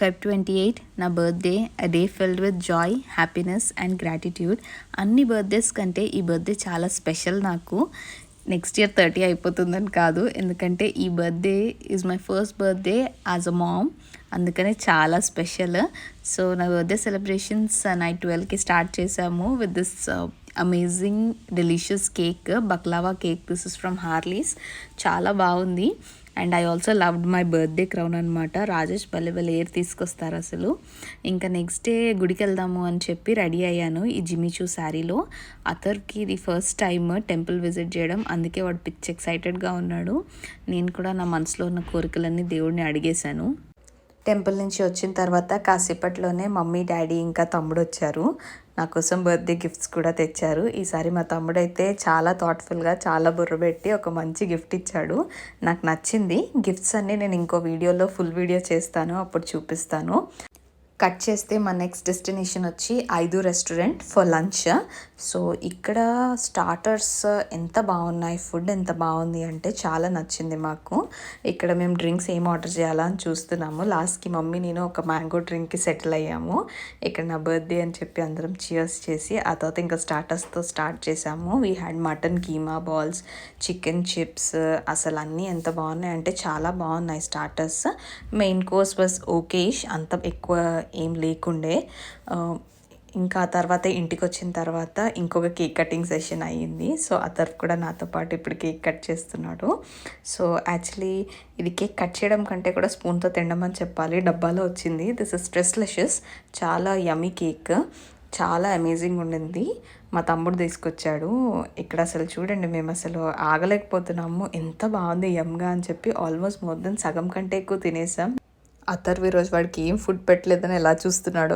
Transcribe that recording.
Feb 28 నా birthday, a day filled with joy, happiness and gratitude. అన్ని birthdays కంటే ఈ బర్త్డే చాలా స్పెషల్ నాకు. నెక్స్ట్ ఇయర్ 30 అయిపోతుందని కాదు, ఎందుకంటే ఈ birthday is my first birthday as a mom, అందుకనే చాలా స్పెషల్. సో నా బర్త్డే సెలబ్రేషన్స్ నైట్ 12కి స్టార్ట్ చేసాము with this amazing delicious cake, baklava cake. This is from Harley's. చాలా బాగుంది. And I also loved my birthday crown అనమాట. రాజేష్ భలే ఏర్ తీసుకొస్తారు అసలు. ఇంకా నెక్స్ట్ డే గుడికి వెళ్దాము అని చెప్పి రెడీ అయ్యాను ఈ జిమిచూ శారీలో. అతర్కి ఇది ఫస్ట్ టైం టెంపుల్ విజిట్ చేయడం, అందుకే వాడు పిచ్ ఎక్సైటెడ్గా ఉన్నాడు. నేను కూడా నా మనసులో ఉన్న కోరికలన్నీ దేవుడిని అడిగేశాను. టెంపుల్ నుంచి వచ్చిన తర్వాత కాసేపట్లోనే మమ్మీ, డాడీ ఇంకా తమ్ముడు వచ్చారు. నా కోసం బర్త్డే గిఫ్ట్స్ కూడా తెచ్చారు. ఈసారి మా తమ్ముడైతే చాలా థాట్ఫుల్గా, చాలా బుర్ర పెట్టి ఒక మంచి గిఫ్ట్ ఇచ్చాడు. నాకు నచ్చింది. గిఫ్ట్స్ అన్నీ నేను ఇంకో వీడియోలో ఫుల్ వీడియో చేస్తాను, అప్పుడు చూపిస్తాను. కట్ చేస్తే మా నెక్స్ట్ డెస్టినేషన్ వచ్చి 5 రెస్టారెంట్ ఫర్ లంచ్. సో ఇక్కడ స్టార్టర్స్ ఎంత బాగున్నాయి, ఫుడ్ ఎంత బాగుంది అంటే చాలా నచ్చింది మాకు. ఇక్కడ మేము డ్రింక్స్ ఏం ఆర్డర్ చేయాలా అని చూస్తున్నాము. లాస్ట్కి మమ్మీ నేను ఒక మ్యాంగో డ్రింక్కి సెటిల్ అయ్యాము. ఇక్కడ నా బర్త్డే అని చెప్పి అందరం చియర్స్ చేసి ఆ తర్వాత ఇంకా స్టార్టర్స్తో స్టార్ట్ చేసాము. We had mutton keema balls, chicken chips, అసలు అన్నీ ఎంత బాగున్నాయి అంటే చాలా బాగున్నాయి స్టార్టర్స్. మెయిన్ కోర్స్ వాజ్ ఓకేష్, అంత ఎక్కువ ఏం లేకుండే. ఇంకా తర్వాత ఇంటికి వచ్చిన తర్వాత ఇంకొక కేక్ కటింగ్ సెషన్ అయ్యింది. సో అతను కూడా నాతో పాటు ఇప్పుడు కేక్ కట్ చేస్తున్నాడు. సో యాక్చువల్లీ ఇది కేక్ కట్ చేయడం కంటే కూడా స్పూన్తో తినడం చెప్పాలి. డబ్బాలో వచ్చింది. దిస్ ఇస్ స్ట్రెస్లెషస్, చాలా యమ్మీ కేక్, చాలా అమేజింగ్ ఉండింది. మా తమ్ముడు తీసుకొచ్చాడు. ఇక్కడ అసలు చూడండి, మేము అసలు ఆగలేకపోతున్నాము, ఎంత బాగుంది యమ్గా అని చెప్పి. ఆల్మోస్ట్ మోర్ దెన్ సగం కంటే ఎక్కువ తినేసాం. అతర్వి రోజు వాడికి ఏం ఫుడ్ పెట్టలేదని ఎలా చూస్తున్నాడు.